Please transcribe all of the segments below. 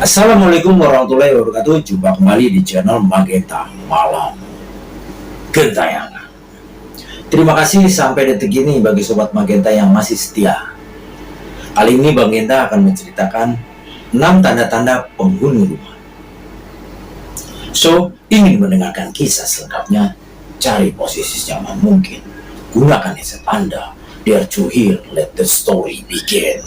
Assalamualaikum warahmatullahi wabarakatuh. Jumpa kembali di channel Magenta Malam Gentayangan. Terima kasih sampai detik ini bagi sobat Magenta yang masih setia. Kali ini Bang Genta akan menceritakan 6 tanda-tanda penghuni rumah. So, ingin mendengarkan kisah selengkapnya? Cari posisi senyaman mungkin. Gunakan headset Anda. Dare to hear, let the story begin.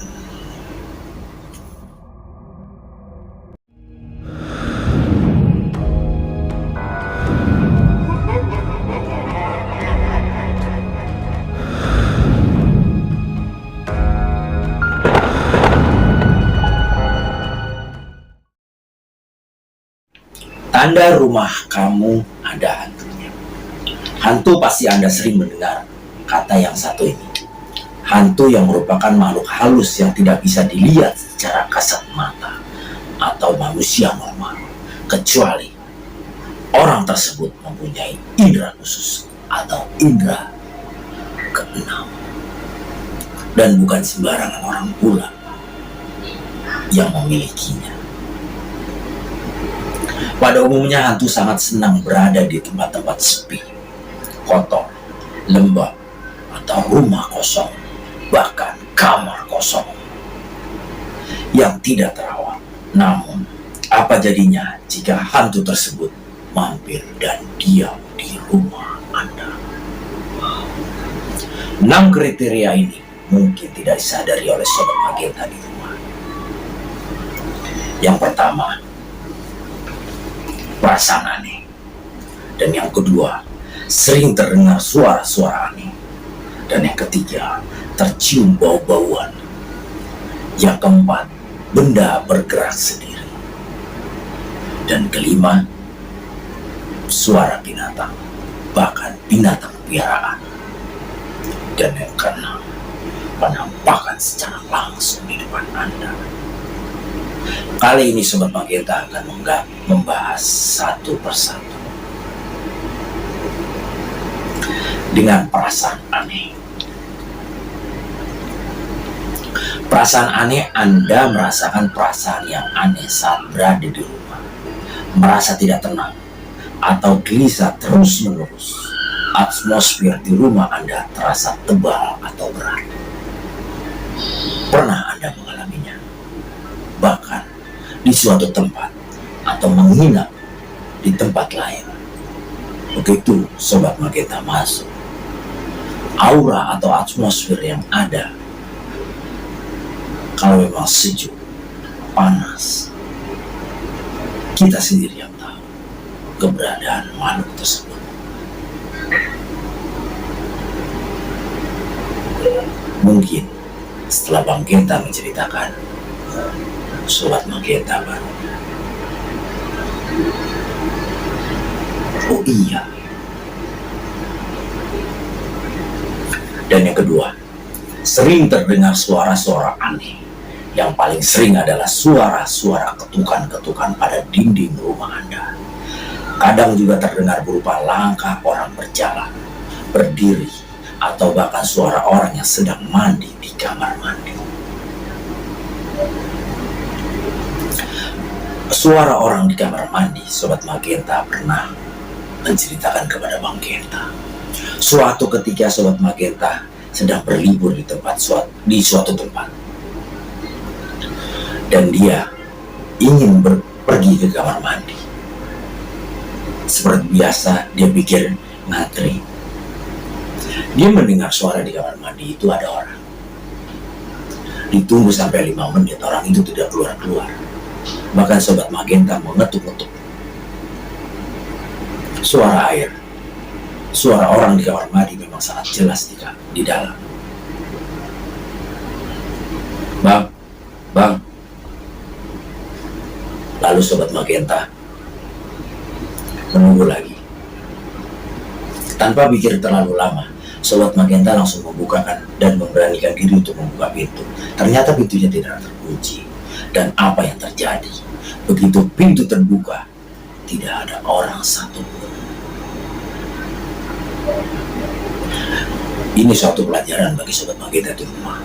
Tanda rumah kamu ada hantunya. Hantu pasti Anda sering mendengar kata yang satu ini. Hantu yang merupakan makhluk halus yang tidak bisa dilihat secara kasat mata atau manusia normal, kecuali orang tersebut mempunyai indera khusus atau indera keenam. Dan bukan sembarangan orang pula yang memilikinya. Pada umumnya hantu sangat senang berada di tempat-tempat sepi, kotor, lembab, atau rumah kosong, bahkan kamar kosong yang tidak terawat. Namun, apa jadinya jika hantu tersebut mampir dan diam di rumah Anda? 6 kriteria ini mungkin tidak disadari oleh sobat Magenta di rumah. Yang pertama, perasaan aneh. Dan yang kedua, sering terdengar suara-suara aneh. Dan yang ketiga, tercium bau-bauan. Yang keempat, benda bergerak sendiri. Dan kelima, suara binatang, bahkan binatang piaraan. Dan yang keenam, penampakan secara langsung di depan Anda. Kali ini Sobat Magenta akan membahas satu persatu. Dengan perasaan aneh. Perasaan aneh, Anda merasakan perasaan yang aneh saat berada di rumah. Merasa tidak tenang atau gelisah terus-menerus. Atmosfer di rumah Anda terasa tebal atau berat. Pernah Anda mengalaminya? Bahkan di suatu tempat atau menginap di tempat lain. Begitu Sobat Magenta masuk, aura atau atmosfer yang ada, kalau memang sejuk, panas, kita sendiri yang tahu keberadaan makhluk tersebut. Mungkin setelah Bang Genta menceritakan, Sobat Magenta baru, oh iya. Dan yang kedua, sering terdengar suara-suara aneh. Yang paling sering adalah suara-suara ketukan-ketukan pada dinding rumah Anda. Kadang juga terdengar berupa langkah orang berjalan, berdiri, atau bahkan suara orang yang sedang mandi di kamar mandi. Suara orang di kamar mandi, Sobat Magenta pernah menceritakan kepada Bang Genta. Suatu ketika Sobat Magenta sedang berlibur di suatu tempat. Dan dia ingin pergi ke kamar mandi. Seperti biasa, dia pikir ngantri. Dia mendengar suara di kamar mandi itu ada orang. Ditunggu sampai 5 menit, orang itu tidak keluar-keluar. Bahkan Sobat Magenta mengetuk-ngetuk. Suara air, suara orang di kamar mandi memang sangat jelas di dalam. Bang. Lalu Sobat Magenta menunggu lagi. Tanpa pikir terlalu lama, Sobat Magenta langsung membukakan dan memberanikan diri untuk membuka pintu. Ternyata pintunya tidak terkunci. Dan apa yang terjadi? Begitu pintu terbuka, tidak ada orang satupun. Ini suatu pelajaran bagi Sobat Magenta di rumah.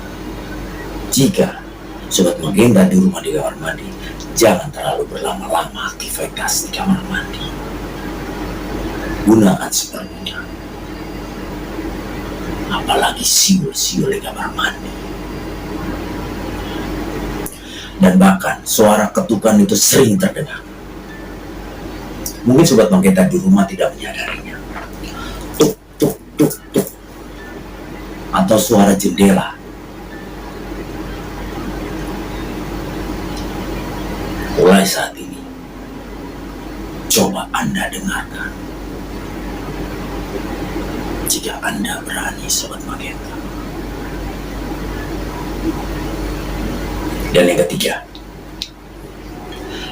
Jika Sobat Magenta di rumah di kamar mandi, jangan terlalu berlama-lama aktivitas di kamar mandi. Gunakan seperlunya. Apalagi siul-siul di kamar mandi. Dan bahkan suara ketukan itu sering terdengar. Mungkin Sobat Magenta di rumah tidak menyadarinya. Tuk, tuk, tuk, tuk. Atau suara jendela. Mulai saat ini, coba Anda dengarkan. Jika Anda berani, Sobat Magenta. Dan yang ketiga,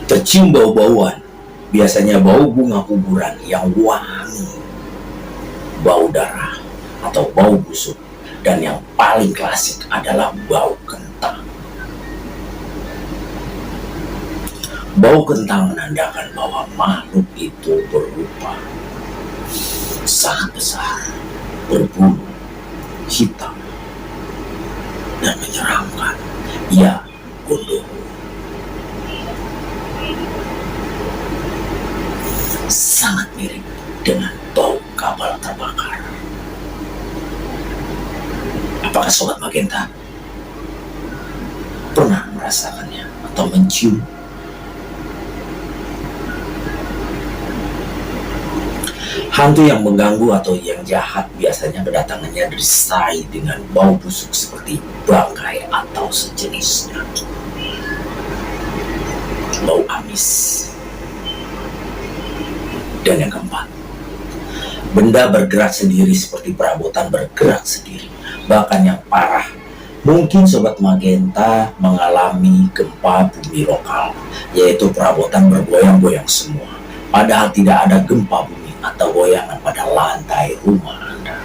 tercium bau-bauan. Biasanya bau bunga kuburan yang wangi, bau darah, atau bau busuk. Dan yang paling klasik adalah bau kentang. Bau kentang menandakan bahwa makhluk itu berupa sangat besar, berbulu, hitam, dan menyeramkan. Ya, Gundurwo. Sangat mirip dengan bau kapal terbakar. Apakah Sobat Magenta pernah merasakannya atau mencium? Hantu yang mengganggu atau yang jahat biasanya kedatangannya disertai dengan bau busuk seperti bangkai atau sejenisnya. Bau amis. Dan yang keempat, benda bergerak sendiri seperti perabotan bergerak sendiri. Bahkan yang parah, mungkin Sobat Magenta mengalami gempa bumi lokal, yaitu perabotan bergoyang-goyang semua. Padahal tidak ada gempa bumi atau goyangan pada lantai rumah Anda.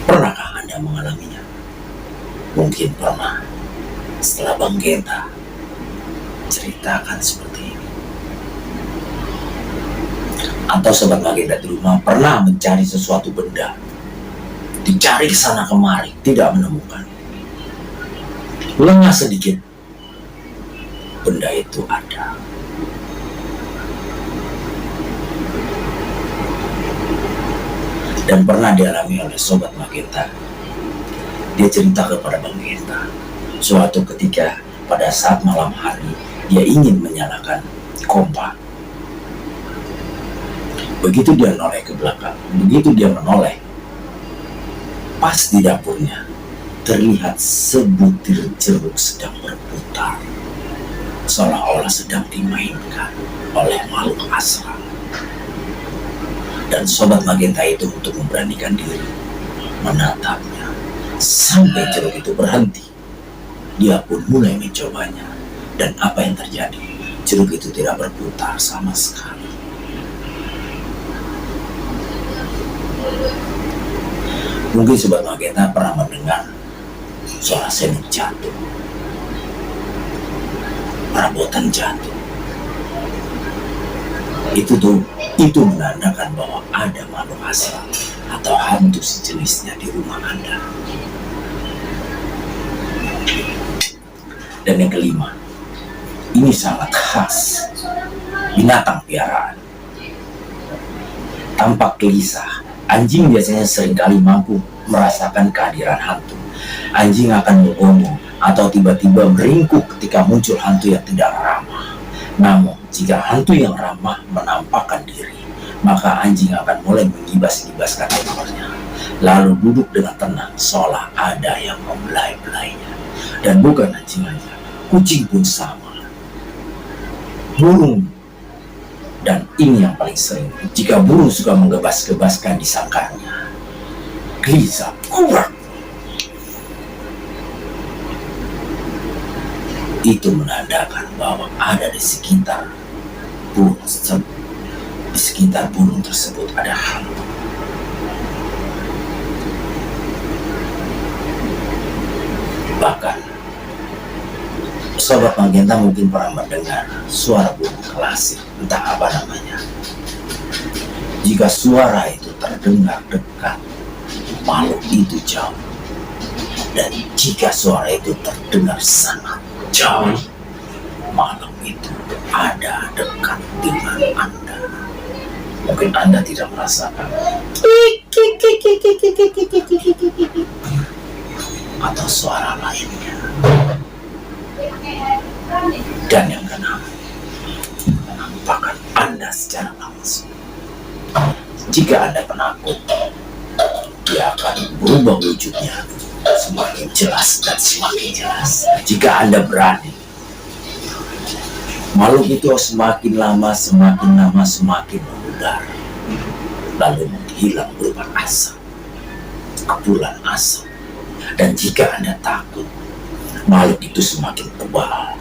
Pernahkah Anda mengalaminya? Mungkin pernah. Setelah Bang Genta ceritakan seperti ini. Atau Sobat Magenta di rumah pernah mencari sesuatu benda, dicari ke sana kemari, tidak menemukan. Lengah sedikit, benda itu ada. Dan pernah dialami oleh Sobat Magenta. Dia cerita kepada Bang Genta, suatu ketika pada saat malam hari dia ingin menyalakan kompor. Begitu dia menoleh ke belakang, begitu dia menoleh, pas di dapurnya terlihat sebutir jeruk sedang berputar, seolah-olah sedang dimainkan oleh makhluk asram. Dan Sobat Magenta itu untuk memberanikan diri menatapnya sampai jeruk itu berhenti. Dia pun mulai mencobanya, dan apa yang terjadi? Jeruk itu tidak berputar sama sekali. Mungkin Sobat Magenta pernah mendengar suara sendok jatuh, perabotan jatuh. Itu menandakan bahwa ada makhluk asal atau hantu sejenisnya di rumah Anda. Dan yang kelima, ini sangat khas, binatang piaraan. Tampak gelisah, anjing biasanya seringkali mampu merasakan kehadiran hantu. Anjing akan menggonggong atau tiba-tiba meringkuk ketika muncul hantu yang tidak ramah. Namun, jika hantu yang ramah menampakkan diri, maka anjing akan mulai mengibas-ibaskan ekornya, lalu duduk dengan tenang seolah ada yang membelai-belainya. Dan bukan anjing aja, kucing pun sama. Burung. Dan ini yang paling sering, jika burung suka menggebas-gebaskan di sangkarnya, gelisah, kurak. Itu menandakan bahwa ada di sekitar burung tersebut ada hantu. Bahkan Sobat Magenta mungkin pernah mendengar suara burung klasik, entah apa namanya. Jika suara itu terdengar dekat, makhluk itu jauh. Dan jika suara itu terdengar sangat jauh, malam itu ada dekat dengan Anda. Mungkin Anda tidak merasakan atau suara lainnya. Dan yang keenam, menampakkan Anda secara langsung. Jika Anda penakut, dia akan berubah wujudnya semakin jelas dan semakin jelas. Jika Anda berani, makhluk itu semakin lama semakin memudar, lalu menghilang berupa asap, kepulan asap. Dan jika Anda takut, makhluk itu semakin tebal,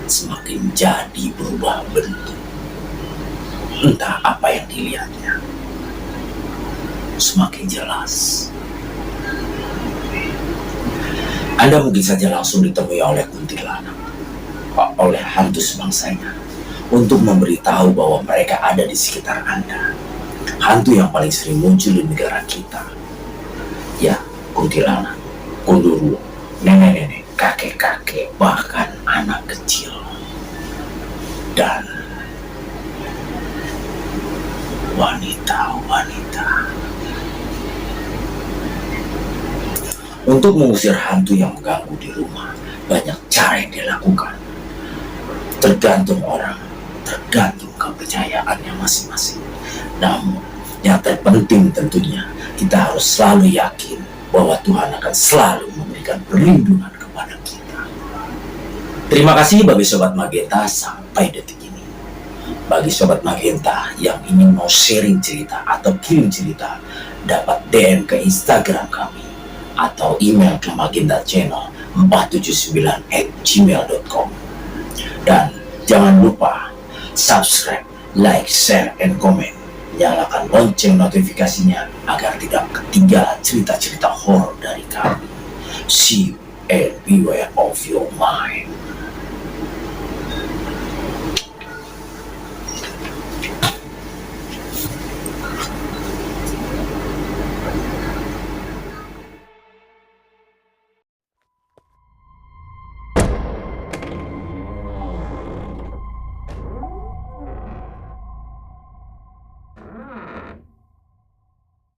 semakin jadi berubah bentuk. Entah apa yang dilihatnya, semakin jelas. Anda mungkin saja langsung ditemui oleh kuntilanak, oleh hantu semangsanya, untuk memberitahu bahwa mereka ada di sekitar Anda. Hantu yang paling sering muncul di negara kita, ya, kuntilanak, kunduru, nenek-nenek, kakek-kakek, bahkan anak kecil. Dan wanita-wanita. Untuk mengusir hantu yang mengganggu di rumah, banyak cara yang dilakukan. Tergantung orang, tergantung kepercayaannya masing-masing. Namun, yang terpenting tentunya, kita harus selalu yakin bahwa Tuhan akan selalu memberikan perlindungan kepada kita. Terima kasih bagi Sobat Magenta sampai detik ini. Bagi Sobat Magenta yang ingin mau sharing cerita atau kirim cerita, dapat DM ke Instagram kami atau email ke magentachannel479@gmail.com. Dan jangan lupa subscribe, like, share, and comment. Nyalakan lonceng notifikasinya agar tidak ketinggalan cerita-cerita horor dari kami. See you and beware of your mind.